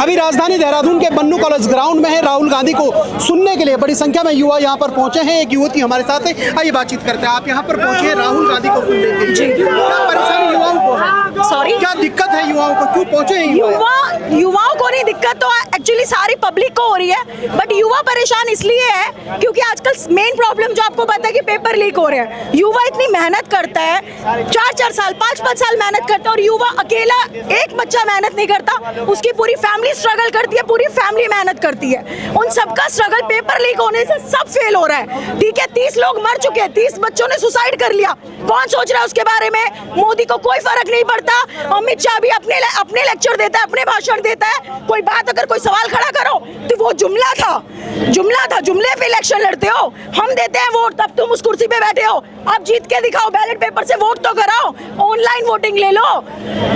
अभी राजधानी देहरादून के बन्नू कॉलेज ग्राउंड में है, राहुल गांधी को सुनने के लिए बड़ी संख्या में युवा यहाँ पर पहुंचे हैं। एक युवती हमारे साथ है, आइए बातचीत करते हैं। आप यहाँ पर पहुंचे हैं राहुल गांधी को सुनने के लिए, क्या परेशानी युवाओं को है? सॉरी, क्या दिक्कत है युवाओं को, क्यों पहुंचे हैं युवाओं को नहीं दिक्कत तो एक्चुअली सारी पब्लिक को हो रही है, बट युवा परेशान इसलिए है क्योंकि आजकल मेन प्रॉब्लम जो आपको पता है कि पेपर लीक हो रहे हैं। युवा इतनी मेहनत करता है, 4-4 साल 5-5 साल मेहनत करता है, और युवा अकेला एक बच्चा मेहनत नहीं करता, उसकी पूरी फैमिली स्ट्रगल करती है, पूरी फैमिली मेहनत करती है। उन सबका स्ट्रगल पेपर लीक होने से सब फेल हो रहा है। ठीक है, 30 लोग मर चुके हैं, 30 बच्चों ने सुसाइड कर लिया, कौन सोच रहा है उसके बारे में? मोदी को कोई फर्क नहीं पड़ता। अमित शाह भी अपने लेक्चर देता है, अपने भाषण देता है। कोई बात अगर कोई सवाल खड़ा करो तो वो जुमला था, जुमले पे इलेक्शन लड़ते हो। हम देते हैं वोट, तब तुम उस कुर्सी पे बैठे हो। अब जीत के दिखाओ, बैलेट पेपर से वोट तो कराओ, ऑनलाइन वोटिंग ले लो,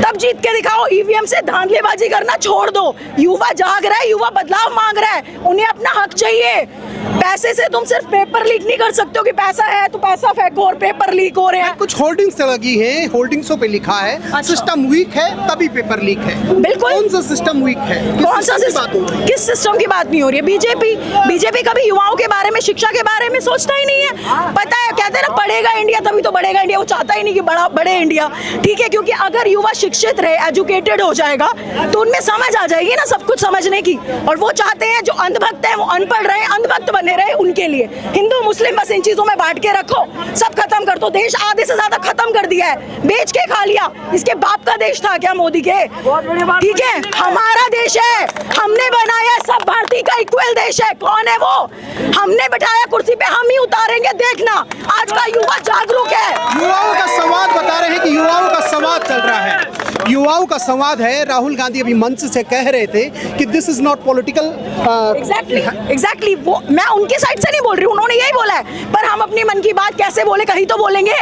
तब जीत के दिखाओ। ईवीएम से धांधलेबाजी करना छोड़ दो। युवा जाग रहा है, युवा बदलाव मांग रहा है, उन्हें अपना हक चाहिए। पैसे से तुम सिर्फ पेपर लीक नहीं कर सकते हो कि पैसा है तो पैसा फेंको और पेपर लीक हो रहे हैं। कुछ होर्डिंग्स लगी हैं, होर्डिंग्सों पे लिखा है सिस्टम वीक है तभी पेपर लीक है। बिल्कुल, कौन सा सिस्टम वीक है? कौन सा सिस्टम? किस सिस्टम की बात नहीं हो रही है? बीजेपी कभी युवाओं के बारे में, शिक्षा के बारे में सोचता ही नहीं है। पता है, कहते हैं ना बढ़ेगा इंडिया तभी तो बढ़ेगा इंडिया, वो चाहता ही नहीं कि बढ़े इंडिया। ठीक है, क्योंकि अगर युवा शिक्षित रहे, एजुकेटेड हो जाएगा तो उनमें समझ आ जाएगी ना सब कुछ समझने की। और वो चाहते हैं जो अंधभक्त है वो अनपढ़ रहे, अंधभक्त बने रहे। उनके लिए हिंदू मुस्लिम बस इन चीजों में बांट के रखो, सब खत्म कर दो। देश आधे से ज्यादा खत्म कर दिया है, बेच के खा लिया। इसके बाप का देश था क्या मोदी के? ठीक है, हमारा देश है, हमने बनाया, सब भारतीय का इक्वल देश है। कौन है वो? हमने बिठाया कुर्सी पे, हम ही उतारेंगे, देखना। आज का युवा जागरूक है। युवाओं का संवाद बता रहे हैं कि युवाओं का संवाद चल रहा है, युवाओं का संवाद है। राहुल गांधी अभी मंच से कह रहे थे कि this is not political. Exactly वो मैं उनके साइड से नहीं बोल रही हूँ, उन्होंने यही बोला है। पर हम अपनी मन की बात कैसे बोले, कहीं तो बोलेंगे।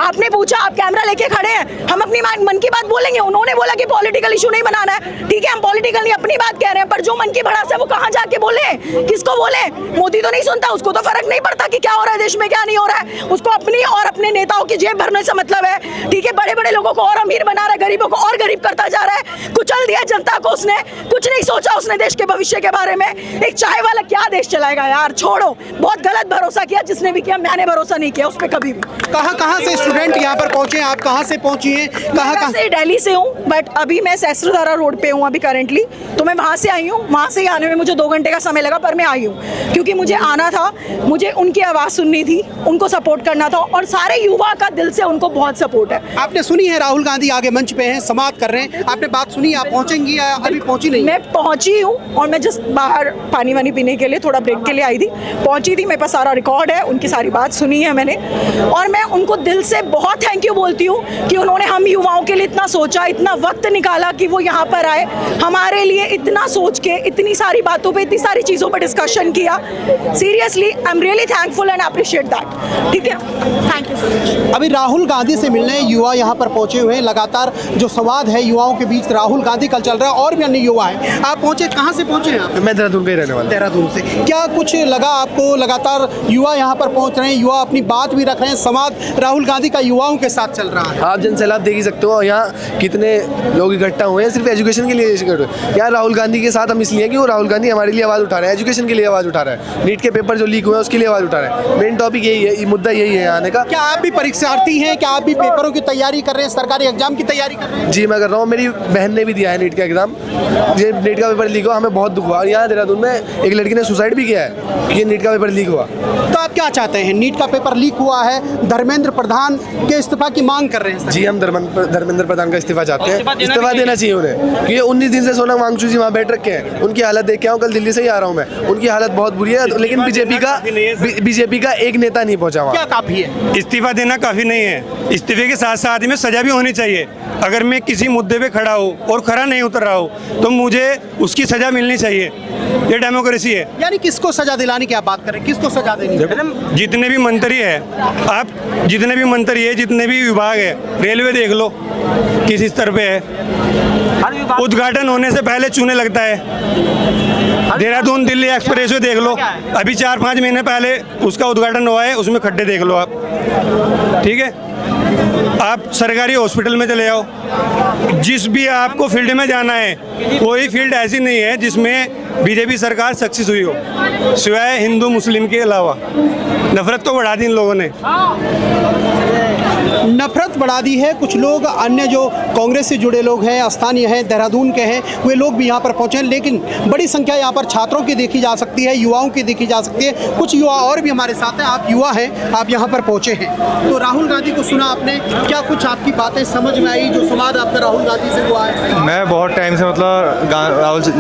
आपने पूछा, आप कैमरा लेके खड़े हैं, हम अपनी मन की बात बोलेंगे। उन्होंने बोला कि पॉलिटिकल इशू नहीं बनाना है, ठीक है, हम पॉलिटिकल नहीं अपनी बात कह रहे हैं, पर जो मन की भड़ास है वो कहाँ जाके बोले, किसको बोले? मोदी तो नहीं सुनता, उसको तो फर्क नहीं पड़ता कि क्या हो रहा है देश में, क्या नहीं हो रहा है। उसको अपनी और अपने नेताओं की जेब भरने से मतलब है। ठीक है, बड़े बड़े लोगों को और अमीर बना रहा है, गरीबों को और गरीब करता जा रहा है, कुचल दिया जनता को उसने। कुछ नहीं सोचा उसने देश के भविष्य के बारे में। एक चाय वाला क्या देश चलाएगा यार, छोड़ो। बहुत गलत भरोसा किया जिसने भी किया, मैंने भरोसा नहीं किया उस पर कभी भी। कहाँ से स्टूडेंट यहाँ पर पहुंचे? आप कहाँ से पहुंची हैं? कहाँ से? दिल्ली से हूँ, बट अभी मैं सहस्त्रधारा रोड पे हूँ अभी करंटली, तो मैं वहाँ से आई हूँ। वहाँ से आने में मुझे 2 घंटे का समय लगा, पर मैं आई हूँ क्योंकि मुझे आना था, मुझे उनकी आवाज़ सुननी थी, उनको सपोर्ट करना था, और सारे युवा का दिल से उनको बहुत सपोर्ट है। आपने सुनी है राहुल गांधी आगे मंच पे हैं, संवाद कर रहे हैं, आपने बात सुनी? आप पहुंचेंगी या अभी पहुंची नहीं? मैं पहुंची हूँ और मैं जस्ट बाहर पानी वानी पीने के लिए, थोड़ा ब्रेक के लिए आई थी, पहुंची थी। मेरे पास सारा रिकॉर्ड है, उनकी सारी बात सुनी है मैंने, और मैं उनको दिल से बहुत थैंक यू बोलती हूँ कि उन्होंने हम युवाओं के लिए इतना सोचा, इतना वक्त निकाला कि वो यहाँ पर आए, हमारे लिए इतना सोच के, इतनी सारी बातों पे, इतनी सारी चीज़ों पर डिस्कशन किया। Seriously I am really thankful and appreciate that. ठीक है, थैंक यू सो मच। अभी राहुल गांधी से मिलने युवा यहाँ पर पहुंचे हुए हैं। लगातार जो संवाद है युवाओं के बीच राहुल गांधी कल चल रहा है, और भी अन्य युवा हैं। आप पहुंचे, कहाँ से पहुंचे हैं आप? मैं देहरादून का ही रहने वाला। देहरादून से। क्या कुछ लगा आपको? लगातार युवा यहाँ पर पहुंच रहे हैं, युवा अपनी बात भी रख रहे हैं, संवाद राहुल गांधी का युवाओं के साथ चल रहा है। आप जन सैलाब देख ही सकते हो, यहाँ कितने लोग इकट्ठा हुए हैं सिर्फ एजुकेशन के लिए। यार राहुल गांधी के साथ हम इसलिए हैं कि वो राहुल गांधी हमारे लिए आवाज़ उठा रहे हैं, एजुकेशन के लिए आवाज़ उठा रहा है, नीट के पेपर जो लीक हुए हैं उसके लिए आवाज़ उठा रहे हैं। मेन टॉपिक यही है, मुद्दा यही है आने का। क्या आप भी परीक्षार्थी हैं? क्या आप भी पेपरों की तैयारी कर रहे हैं, सरकारी एग्जाम की तैयारी कर रहे हैं? जी मैं कर रहा हूँ, मेरी बहन ने भी दिया है नीट का एग्जाम। ये नीट का पेपर लीक हुआ, हमें बहुत दुख हुआ। और यहाँ देहरादून में एक लड़की ने सुसाइड भी किया है कि नीट का पेपर लीक हुआ। तो आप क्या चाहते हैं? नीट का पेपर लीक हुआ है, धर्मेंद्र प्रधान के इस्तीफा की मांग कर रहे हैं। जी हम धर्मेंद्र प्रधान का इस्तीफा चाहते हैं, इस्तीफा देना चाहिए उन्हें, क्योंकि 19 दिन से सोनम वांगचुक जी वहाँ बैठ रखे हैं। उनकी हालत देख के आऊँ, कल दिल्ली से ही आ रहा हूँ मैं, उनकी हालत बहुत बुरी है, लेकिन बीजेपी का एक नेता नहीं पहुँचा वहाँ। क्या काफी है? इस्तीफा देना काफ़ी नहीं है, इस्तीफे के साथ साथ में सज़ा भी होनी चाहिए। अगर मैं किसी मुद्दे पे खड़ा हूँ और खरा नहीं उतर रहा हूँ तो मुझे उसकी सज़ा मिलनी चाहिए। ये डेमोक्रेसी है। यानी किसको सजा दिलाने की आप बात करें, किसको सजा देनी है? जितने भी मंत्री है, आप जितने भी मंत्री है, जितने भी विभाग है, रेलवे देख लो किस स्तर पे है, उद्घाटन होने से पहले चूने लगता है। देहरादून दिल्ली एक्सप्रेसवे देख लो, अभी 4-5 महीने पहले उसका उद्घाटन हुआ है, उसमें खड्डे देख लो आप। ठीक है, आप सरकारी हॉस्पिटल में चले जाओ, जिस भी आपको फील्ड में जाना है, कोई फील्ड ऐसी नहीं है जिसमें बीजेपी सरकार सक्सेस हुई हो, सिवाय हिंदू मुस्लिम के अलावा। नफरत तो बढ़ा दी इन लोगों ने, नफरत बढ़ा दी है। कुछ लोग अन्य जो कांग्रेस से जुड़े लोग हैं, स्थानीय हैं, देहरादून के हैं, वे लोग भी यहाँ पर पहुँचे हैं, लेकिन बड़ी संख्या यहाँ पर छात्रों की देखी जा सकती है, युवाओं की देखी जा सकती है। कुछ युवा और भी हमारे साथ हैं। आप युवा हैं, आप यहाँ पर पहुँचे हैं, तो राहुल गांधी को सुना आपने, क्या कुछ आपकी बातें समझ में आई, जो संवाद आपका राहुल गांधी से हुआ है? मैं बहुत टाइम से मतलब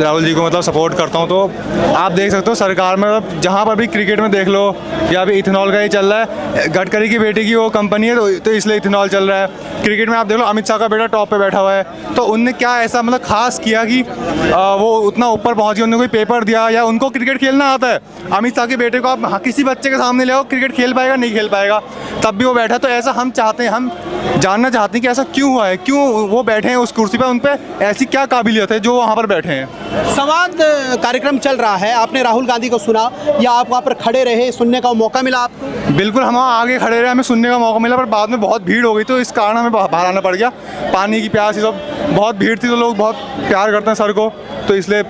राहुल जी को मतलब सपोर्ट करता हूँ। तो आप देख सकते हो सरकार में मतलब जहाँ पर भी क्रिकेट में देख लो, या अभी इथेनॉल का ही चल रहा है, गडकरी की बेटे की वो कंपनी है तो इसलिए इथेनॉल चल रहा है। क्रिकेट में आप देख लो, अमित शाह का बेटा टॉप पे बैठा हुआ है, तो उनने क्या ऐसा मतलब खास किया कि वो उतना ऊपर पहुँच गए, उन्होंने कोई पेपर दिया या उनको क्रिकेट खेलना आता है? अमित शाह के बेटे को आप किसी बच्चे के सामने ले आओ, क्रिकेट खेल पाएगा? नहीं खेल पाएगा, तब भी वो बैठा। तो ऐसा हम चाहते हैं, हम जानना चाहते हैं कि ऐसा क्यों हुआ है, क्यों वो बैठे हैं उस कुर्सी पर, उन पर ऐसी क्या काबिलियत है जो वहाँ पर बैठे हैं। संवाद कार्यक्रम चल रहा है, आपने राहुल गांधी को सुना या आप वहाँ पर खड़े रहे, सुनने का मौका मिला आपको? बिल्कुल, हम वहाँ आगे खड़े रहे, हमें सुनने का मौका मिला, पर बाद में बहुत भीड़ हो गई, तो इस कारण हमें बाहर आना पड़ गया। पानी की प्यास, ये सब बहुत भीड़ थी, तो लोग बहुत प्यार करते हैं सर को, तो इसलिए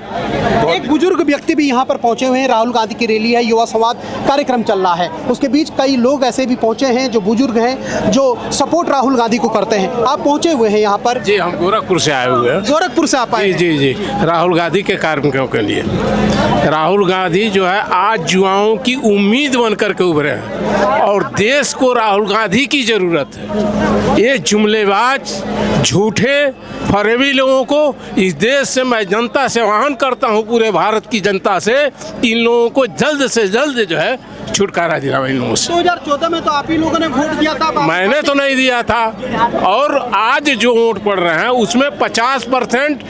एक बुजुर्ग व्यक्ति भी यहाँ पर पहुँचे हुए हैं। राहुल गांधी की रैली है, युवा संवाद कार्यक्रम चल रहा है, उसके बीच कई लोग ऐसे भी पहुँचे हैं जो बुजुर्ग हैं, जो सपोर्ट राहुल गांधी को करते हैं। आप पहुँचे हुए हैं यहाँ पर? जी, हम गोरखपुर से आए हुए हैं। गोरखपुर से आप आए? जी जी, राहुल गांधी के कार्यक्रमों के लिए। राहुल गांधी जो है आज युवाओं की उम्मीद बन करके उभरे हैं, और देश को राहुल गांधी की जरूरत है। ये जुमलेबाज, झूठे, फरेबी लोगों को इस देश से मैं जनता से आह्वान करता हूँ, पूरे भारत की जनता से, इन लोगों को जल्द से जल्द जो है छुटकारा दिलाओ इन लोगों से। 2014 में तो आप ही लोगों ने वोट दिया था। मैंने तो नहीं दिया था, और आज जो वोट पड़ रहे हैं उसमें 50%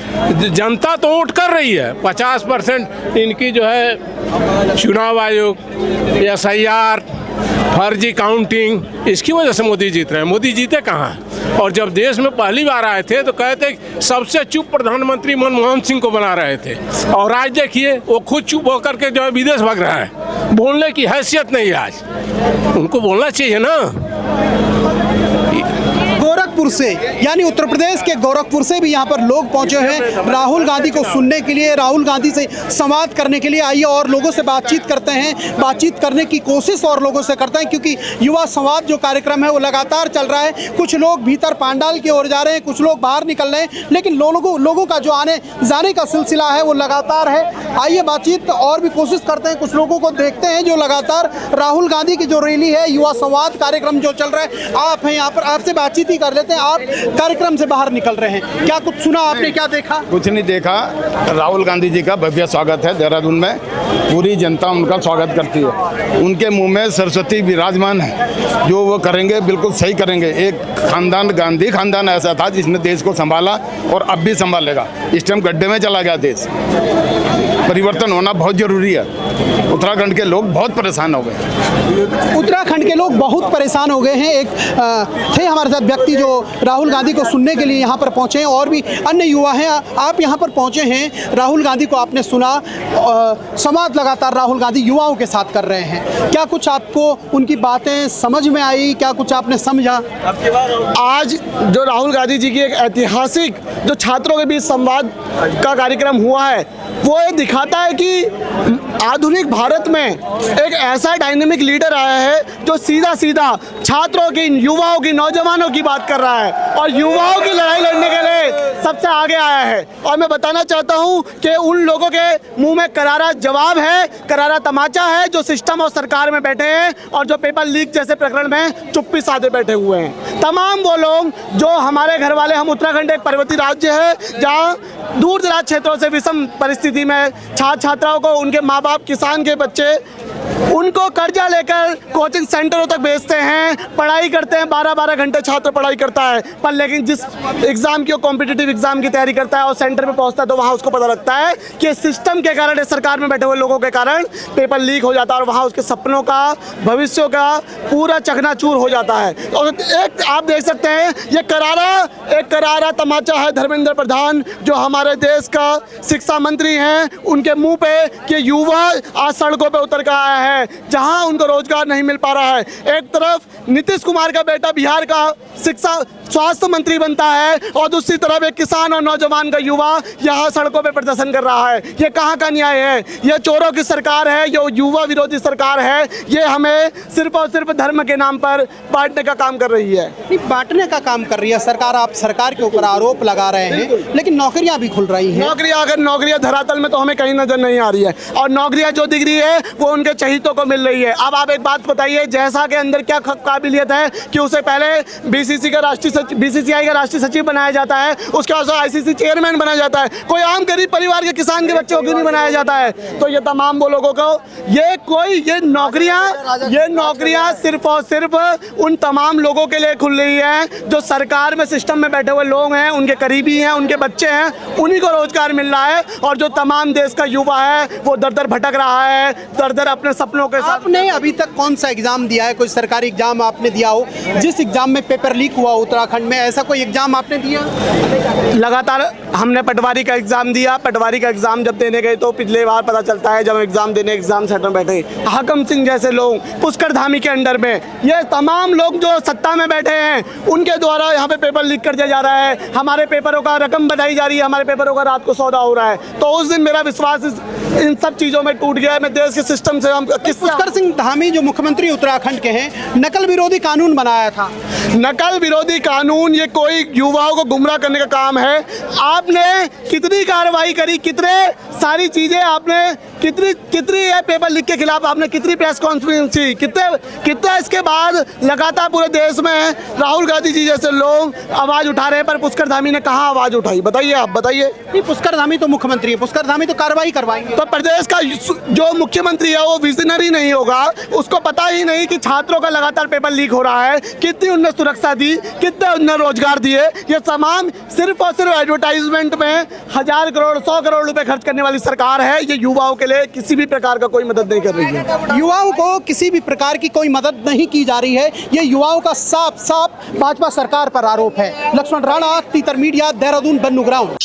जनता तो वोट कर रही है, 50% इनकी जो है चुनाव आयोग, SIR, फर्जी काउंटिंग, इसकी वजह से मोदी जीत रहे हैं। मोदी जीते कहाँ हैं? और जब देश में पहली बार आए थे तो कहते सबसे चुप प्रधानमंत्री मनमोहन सिंह को बना रहे थे, और आज देखिए वो खुद चुप होकर के जो है विदेश भाग रहा है। बोलने की हैसियत नहीं है आज, उनको बोलना चाहिए ना। गोरखपुर से, यानी उत्तर प्रदेश के गोरखपुर से भी यहाँ पर लोग पहुँचे हैं राहुल गांधी को सुनने के लिए, राहुल गांधी से संवाद करने के लिए। आइए और लोगों से बातचीत करते हैं, बातचीत करने की कोशिश और लोगों से करते हैं, क्योंकि युवा संवाद जो कार्यक्रम है वो लगातार चल रहा है। कुछ लोग भीतर पांडाल की ओर जा रहे हैं, कुछ लोग बाहर निकल रहे हैं, लेकिन लोगों का जो आने जाने का सिलसिला है वो लगातार है। आइए बातचीत और भी कोशिश करते हैं, कुछ लोगों को देखते हैं जो लगातार राहुल गांधी की जो रैली है, युवा संवाद कार्यक्रम जो चल रहा है, आप हैं यहाँ पर, आपसे बातचीत ही कर लेते हैं। आप कार्यक्रम से बाहर निकल रहे हैं, क्या कुछ सुना आपने, क्या देखा? कुछ नहीं देखा। राहुल गांधी जी का भव्य स्वागत है देहरादून में, पूरी जनता उनका स्वागत करती है। उनके मुंह में सरस्वती विराजमान है, जो वो करेंगे बिल्कुल सही करेंगे। एक खानदान, गांधी खानदान ऐसा था जिसने देश को संभाला और अब भी संभालेगा। इस टाइम गड्ढे में चला गया देश, परिवर्तन होना बहुत जरूरी है। उत्तराखंड के लोग बहुत परेशान हो गए। उत्तराखंड के लोग बहुत परेशान हो गए हैं। एक थे हमारे साथ व्यक्ति जो राहुल गांधी को सुनने के लिए यहाँ पर पहुँचे हैं, और भी अन्य युवा हैं। आप यहाँ पर पहुँचे हैं, राहुल गांधी को आपने सुना, संवाद लगातार राहुल गांधी युवाओं के साथ कर रहे हैं। क्या कुछ आपको उनकी बातें समझ में आई, क्या कुछ आपने समझा? आज जो राहुल गांधी जी की एक ऐतिहासिक जो छात्रों के बीच संवाद का कार्यक्रम हुआ है, वो ये दिखाता है कि आधुनिक भारत में एक ऐसा डायनेमिक लीडर आया है जो सीधा सीधा छात्रों की, युवाओं की, नौजवानों की बात कर रहा है, और युवाओं की लड़ाई लड़ने के लिए सबसे आगे आया है। और मैं बताना चाहता हूं कि उन लोगों के मुंह में करारा जवाब है, करारा तमाचा है, जो सिस्टम और सरकार में बैठे हैं और जो पेपर लीक जैसे प्रकरण में चुप्पी साधे बैठे हुए हैं। तमाम वो लोग जो हमारे घर वाले, हम उत्तराखंड एक पर्वतीय राज्य है जहाँ दूर दराज क्षेत्रों से विषम परिस्थिति में छात्र छात्राओं को, उनके माँ बाप, किसान के बच्चे, उनको कर्जा लेकर कोचिंग सेंटरों तक भेजते हैं, पढ़ाई करते हैं, 12-12 घंटे छात्र पढ़ाई करते हैं। होता है, पर लेकिन जिस एग्ज़ाम की कॉम्पिटिटिव एग्ज़ाम की तैयारी करता है और सेंटर पे पहुंचता है तो वहाँ उसको पता लगता है कि सिस्टम के कारण, सरकार में बैठे हुए लोगों के कारण पेपर लीक हो जाता है और वहाँ उसके सपनों का, भविष्यों का पूरा चकनाचूर हो जाता है। और एक आप देख सकते हैं ये एक करारा तमाचा है धर्मेंद्र प्रधान जो हमारे देश का शिक्षा मंत्री हैं, उनके मुंह पे कि युवा आज सड़कों पे उतर कर आया है जहां उनको रोजगार नहीं मिल पा रहा है। एक तरफ नीतीश कुमार का बेटा बिहार का स्वास्थ्य मंत्री बनता है और दूसरी तरफ एक किसान और नौजवान का युवा यहाँ सड़कों पे प्रदर्शन कर रहा है। ये कहाँ का न्याय है? ये चोरों की सरकार है, ये युवा विरोधी सरकार है। ये हमें सिर्फ और सिर्फ धर्म के नाम पर बांटने का काम कर रही है। नहीं, बांटने का काम कर रही है सरकार। आप सरकार के ऊपर आरोप लगा रहे हैं, लेकिन नौकरियां भी खुल रही हैं। नौकरियां धरातल में तो हमें कहीं नजर नहीं आ रही है और नौकरियां जो दिख रही है वो उनके चहीतों को मिल रही है। अब आप एक बात बताइए, जैसा के अंदर क्या काबिलियत है कि उसे पहले बीसीसीआई का राष्ट्रीय सचिव बनाया जाता है, उसके बाद आईसीसी चेयरमैन बनाया जाता है, कोई आम गरीब परिवार के किसान के बच्चे को क्यों नहीं बनाया जाता है? तो ये तमाम वो लोगों को ये नौकरियां सिर्फ और सिर्फ उन तमाम लोगों के लिए खुल रही है जो सरकार में सिस्टम में बैठे हुए लोग हैं, उनके करीबी हैं, उनके बच्चे हैं, उन्हीं को रोजगार मिल रहा है। और जो तमाम देश का युवा है वो दर दर भटक रहा है, दर दर अपने सपनों के साथ। आपने अभी तक कौन सा एग्जाम दिया है? कोई सरकारी एग्जाम आपने दिया हो जिस एग्जाम में पेपर लीक हुआ उत्तराखंड में, ऐसा कोई एग्जाम आपने दिया? लगातार हमने पटवारी का एग्जाम दिया। पटवारी का एग्जाम जब देने गए तो पिछले बार पता चलता है जब एग्जाम देने एग्जाम सेंटर में बैठे हाकम सिंह जैसे लोग, पुष्कर धामी के अंडर में ये तमाम लोग जो सत्ता में बैठे हैं उनके द्वारा यहाँ पे पेपर लीक कर दिया जा रहा है। हमारे पेपरों का रकम बताई जा रही है, हमारे पेपरों का रात को सौदा हो रहा है। तो उस दिन मेरा विश्वास इन सब चीज़ों में टूट गया। मैं देश के सिस्टम से पुष्कर सिंह धामी जो मुख्यमंत्री उत्तराखंड के हैं, नकल विरोधी कानून बनाया था। नकल विरोधी कानून ये कोई युवाओं को गुमराह करने का काम है। आपने कितनी कार्रवाई करी, कितने सारी चीजें आपने कितनी है पेपर लीक के खिलाफ आपने कितनी प्रेस कॉन्फ्रेंस की, कितने इसके बाद लगातार पूरे देश में राहुल गांधी जी जैसे लोग आवाज उठा रहे हैं, पर पुष्कर धामी ने कहाँ आवाज उठाई? बताइए, आप बताइए। नहीं, पुष्कर धामी तो मुख्यमंत्री है, पुष्कर धामी तो कार्रवाई करवाएंगे। तो प्रदेश का जो मुख्यमंत्री है वो विजनरी नहीं होगा, उसको पता ही नहीं कि छात्रों का लगातार पेपर लीक हो रहा है, कितनी उन्हें सुरक्षा दी, कितने उन्हें रोजगार दिए। ये तमाम सिर्फ और सिर्फ एडवर्टाइजमेंट में 1000 करोड़ 100 करोड़ रुपए खर्च करने वाली सरकार है। ये युवाओं के लिए किसी भी प्रकार का कोई मदद नहीं कर रही है। युवाओं को किसी भी प्रकार की कोई मदद नहीं की जा रही है। ये युवाओं का साफ साफ भाजपा सरकार पर आरोप है। लक्ष्मण राणा, तीतर मीडिया, देहरादून, बन्नू ग्राउंड।